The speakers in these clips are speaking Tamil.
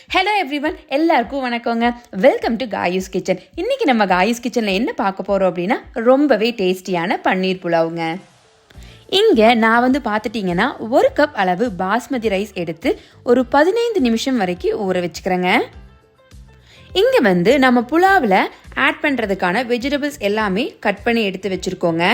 ஹலோ எவ்ரிவன், எல்லாருக்கும் வணக்கங்க. Welcome to Kayu's kitchen. இன்னைக்கு நம்ம காயூஸ் கிச்சனில் என்ன பார்க்க போகிறோம் அப்படின்னா, ரொம்பவே டேஸ்டியான பன்னீர் புலாவுங்க. இங்கே நான் பார்த்துட்டிங்கன்னா 1 கப் அளவு பாஸ்மதி ரைஸ் எடுத்து ஒரு 15 நிமிஷம் வரைக்கும் ஊற வச்சுக்கிறேங்க. இங்கே நம்ம புலாவில் ஆட் பண்ணுறதுக்கான வெஜிடபிள்ஸ் எல்லாமே கட் பண்ணி எடுத்து வச்சுருக்கோங்க.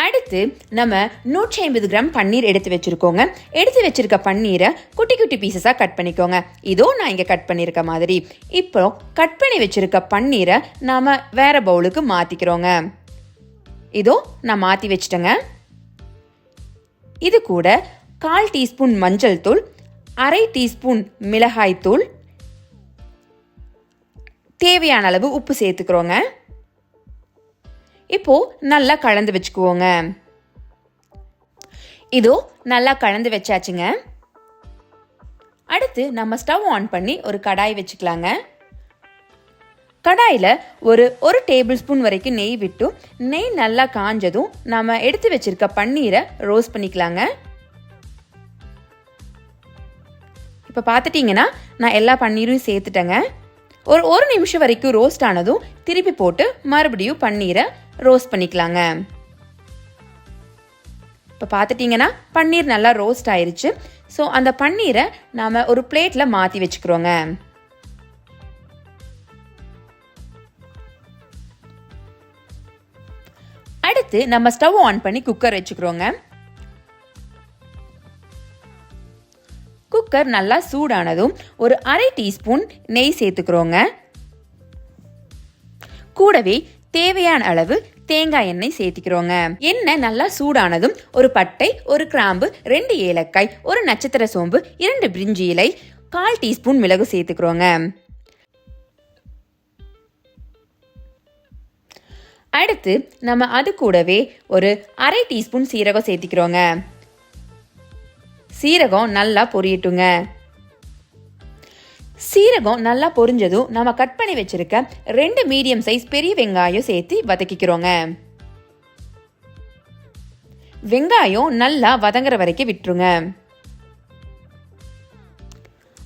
அடுத்து நம்ம 150 கிராம் பன்னீர் எடுத்து வச்சுருக்கோங்க. எடுத்து வச்சுருக்க பன்னீரை குட்டி குட்டி பீசஸாக கட் பண்ணிக்கோங்க. இதோ நான் இங்கே கட் பண்ணியிருக்க மாதிரி. இப்போ கட் பண்ணி வச்சுருக்க பன்னீரை நாம் வேறு பவுலுக்கு மாற்றிக்கிறோங்க. இதோ நான் மாற்றி வச்சிட்டேங்க. இது கூட 1/4 டீஸ்பூன் மஞ்சள் தூள், 1/2 டீஸ்பூன் மிளகாய் தூள், தேவையான அளவு உப்பு சேர்த்துக்கிறோங்க. இப்போ நல்லா கலந்து வச்சுக்குவோங்க. இதோ நல்லா கலந்து வச்சாச்சுங்க. அடுத்து நம்ம ஸ்டவ் ஆன் பண்ணி ஒரு கடாய் வச்சுக்கலாங்க. கடாயில் ஒரு டேபிள் ஸ்பூன் வரைக்கும் நெய் விட்டு, நெய் நல்லா காஞ்சதும் நம்ம எடுத்து வச்சிருக்க பன்னீரை ரோஸ்ட் பண்ணிக்கலாங்க. இப்போ பார்த்துட்டிங்கன்னா நான் எல்லா பன்னீரும் சேர்த்துட்டேங்க. ஒரு நிமிஷம் வரைக்கும் ரோஸ்ட் ஆனதும் திருப்பி போட்டு மறுபடியும் பன்னீரை ரோஸ்ட் பண்ணிக்கலாங்க. இப்போ பார்த்துட்டிங்கன்னா பன்னீர் நல்லா ரோஸ்ட் ஆயிருச்சு. ஸோ அந்த பன்னீரை நாம் ஒரு பிளேட்டில் மாற்றி வச்சுக்கிறோங்க. அடுத்து நம்ம ஸ்டவ் ஆன் பண்ணி குக்கர் வச்சுக்கிறோங்க. குக்கர் நல்லா சூடானதும் ஒரு 1/2 டீஸ்பூன் நெய் சேர்த்துக்கிறோங்க. கூடவே தேவையான அளவு தேங்காய் எண்ணெய் சேர்த்துக்கிறோங்க. எண்ணெய் நல்லா சூடானதும் ஒரு பட்டை, ஒரு கிராம்பு, 2 ஏலக்காய், ஒரு நட்சத்திர சோம்பு, 2 பிரிஞ்சி இலை, 1/4 டீஸ்பூன் மிளகு சேர்த்துக்கிறோங்க. அடுத்து நம்ம அது கூடவே ஒரு 1/2 டீஸ்பூன் சீரகம் சேர்த்துக்கிறோங்க. சீரகம் நல்லா பொரியட்டுங்க. சீரகம் நல்லா பொரிஞ்சதும் நம்ம கட் பண்ணி வச்சிருக்க 2 மீடியம் சைஸ் பெரிய வெங்காயம் சேர்த்து வதக்கிக்கிறோங்க. வெங்காயம் நல்லா வதங்குற வரைக்கும் விட்டுருங்க.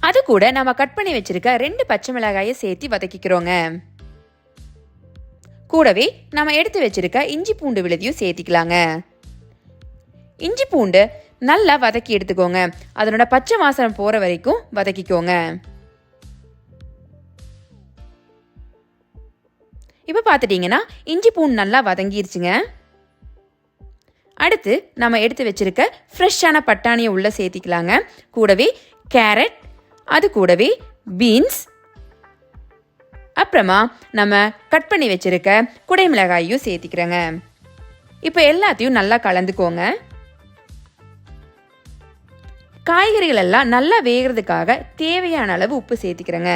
அது கூட நம்ம கட் பண்ணி வச்சிருக்க 2 பச்சை மிளகாயை சேர்த்து வதக்கிக்கிறோங்க. கூடவே நம்ம எடுத்து வச்சிருக்க இஞ்சி பூண்டு விழுதியும் சேர்த்திக்கலாங்க. இஞ்சி பூண்டு நல்லா வதக்கி எடுத்துக்கோங்க. அதனோட பச்சை வாசனை போற வரைக்கும் வதக்கிக்கோங்க. இப்போ பார்த்துட்டிங்கன்னா இஞ்சி பூண்டு நல்லா வதங்கிருச்சுங்க. அடுத்து நம்ம எடுத்து வச்சிருக்க ஃப்ரெஷ்ஷான பட்டாணியை உள்ள சேர்த்திக்கலாங்க. கூடவே கேரட், அது கூடவே பீன்ஸ், அப்புறமா நம்ம கட் பண்ணி வச்சிருக்க குடை மிளகாயும் சேர்த்திக்கிறேங்க. இப்போ எல்லாத்தையும் நல்லா கலந்துக்கோங்க. காய்கறிகள் எல்லாம் நல்லா வேகிறதுக்காக தேவையான அளவு உப்பு சேர்த்திக்கிறேங்க.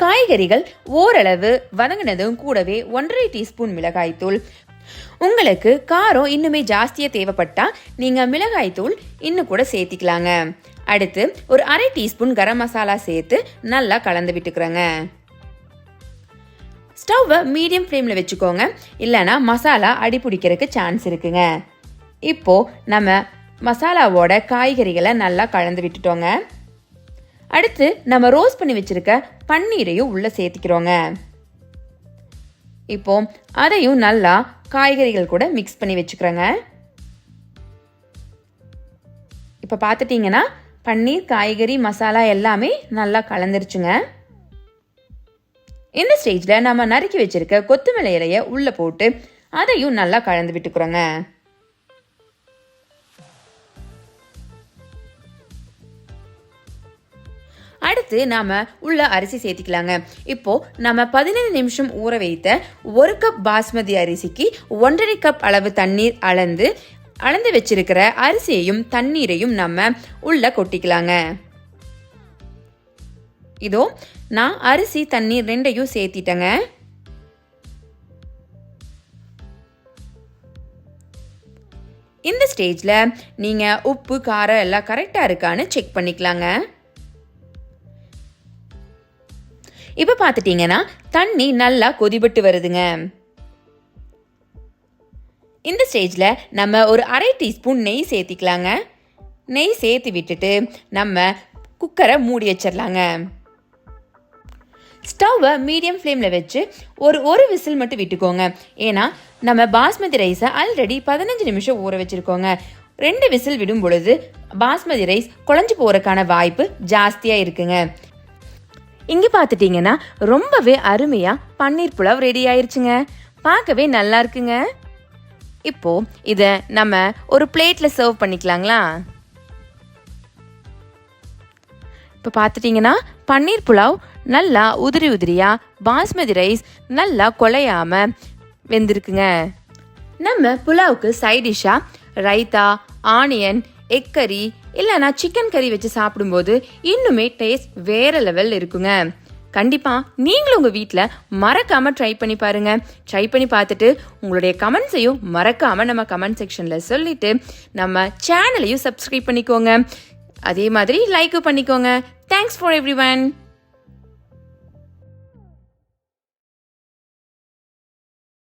காய்கறிகள் ஓரளவு வதங்கினதும் கூடவே 1/2 டீஸ்பூன் மிளகாய் தூள். உங்களுக்கு காரம் இன்னுமே ஜாஸ்தியா தேவைப்பட்டா நீங்க மிளகாய் தூள் இன்னும் கூட சேர்த்திக்கலாங்க. அடுத்து ஒரு 1/2 டீஸ்பூன் கரம் மசாலா சேர்த்து நல்லா கலந்து விட்டுக்கிறேங்க. ஸ்டவ்வை மீடியம் ஃப்ளேமில் வச்சுக்கோங்க, இல்லைன்னா மசாலா அடி பிடிக்கிறதுக்கு சான்ஸ் இருக்குங்க. இப்போ நம்ம மசாலாவோட காய்கறிகளை நல்லா கலந்து விட்டுட்டோங்க. அடுத்து நம்ம ரோஸ்ட் பண்ணி வச்சிருக்க பன்னீரையும் உள்ள சேர்த்திக்கிறோங்க. இப்போ அதையும் நல்லா காய்கறிகள் கூட மிக்ஸ் பண்ணி வச்சுக்கிறோங்க. இப்போ பார்த்துட்டிங்கன்னா பன்னீர், காய்கறி, மசாலா எல்லாமே நல்லா கலந்துருச்சுங்க. இந்த ஸ்டேஜில் நம்ம நறுக்கி வச்சிருக்க கொத்தமல்லி இலையை உள்ள போட்டு அதையும் நல்லா கலந்து விட்டுக்கிறோங்க. அடுத்து நாம உள்ள அரிசி சேர்த்திக்கலாங்க. இப்போ நம்ம 15 நிமிஷம் ஊற வைத்த 1 கப் பாஸ்மதி அரிசிக்கு 1.5 கப் அளவு தண்ணீர் அளந்து வச்சிருக்கிற அரிசியையும் தண்ணீரையும் நம்ம உள்ள கொட்டிக்கலாங்க. இதோ நான் அரிசி தண்ணீர் 2யும் சேர்த்திட்டேங்க. இந்த ஸ்டேஜ்ல நீங்க உப்பு, காரம் எல்லாம் கரெக்டா இருக்கான்னு செக் பண்ணிக்கலாங்க. இப்போ பார்த்துட்டிங்கன்னா தண்ணி நல்லா கொதிபட்டு வருதுங்க. இந்த ஸ்டேஜில் நம்ம ஒரு 1/2 டீஸ்பூன் நெய் சேர்த்திக்கலாங்க. நெய் சேர்த்து விட்டுட்டு நம்ம குக்கரை மூடி வச்சிடலாங்க. ஸ்டவ்வை மீடியம் ஃப்ளேமில் வச்சு ஒரு விசில் மட்டும் விட்டுக்கோங்க. ஏன்னா நம்ம பாஸ்மதி ரைஸை ஆல்ரெடி 15 நிமிஷம் ஊற வச்சுருக்கோங்க. 2 விசில் விடும் பொழுது பாஸ்மதி ரைஸ் குழஞ்சி போகிறதுக்கான வாய்ப்பு ஜாஸ்தியாக இருக்குங்க. இங்கே பார்த்துட்டிங்கன்னா ரொம்பவே அருமையாக பன்னீர் புலாவ் ரெடி ஆயிடுச்சுங்க. பார்க்கவே நல்லா இருக்குங்க. இப்போது இதை நம்ம ஒரு பிளேட்டில் சர்வ் பண்ணிக்கலாங்களா? இப்போ பார்த்துட்டிங்கன்னா பன்னீர் புலாவ் நல்லா உதிரியாக பாஸ்மதி ரைஸ் நல்லா குலையாமல் வெந்திருக்குங்க. நம்ம புலாவுக்கு சைட் டிஷ்ஷாக ரைத்தா, ஆனியன், எக் கறி இல்லைனா சிக்கன் கறி வச்சு சாப்பிடும்போது இன்னுமே டேஸ்ட் வேறு லெவல் இருக்குங்க. கண்டிப்பாக நீங்களும் உங்கள் வீட்டில் மறக்காமல் ட்ரை பண்ணி பாருங்கள். ட்ரை பண்ணி பார்த்துட்டு உங்களுடைய கமெண்ட்ஸையும் மறக்காமல் நம்ம கமெண்ட் செக்ஷனில் சொல்லிவிட்டு நம்ம சேனலையும் சப்ஸ்கிரைப் பண்ணிக்கோங்க. அதே மாதிரி லைக்கும் பண்ணிக்கோங்க. Thanks for everyone.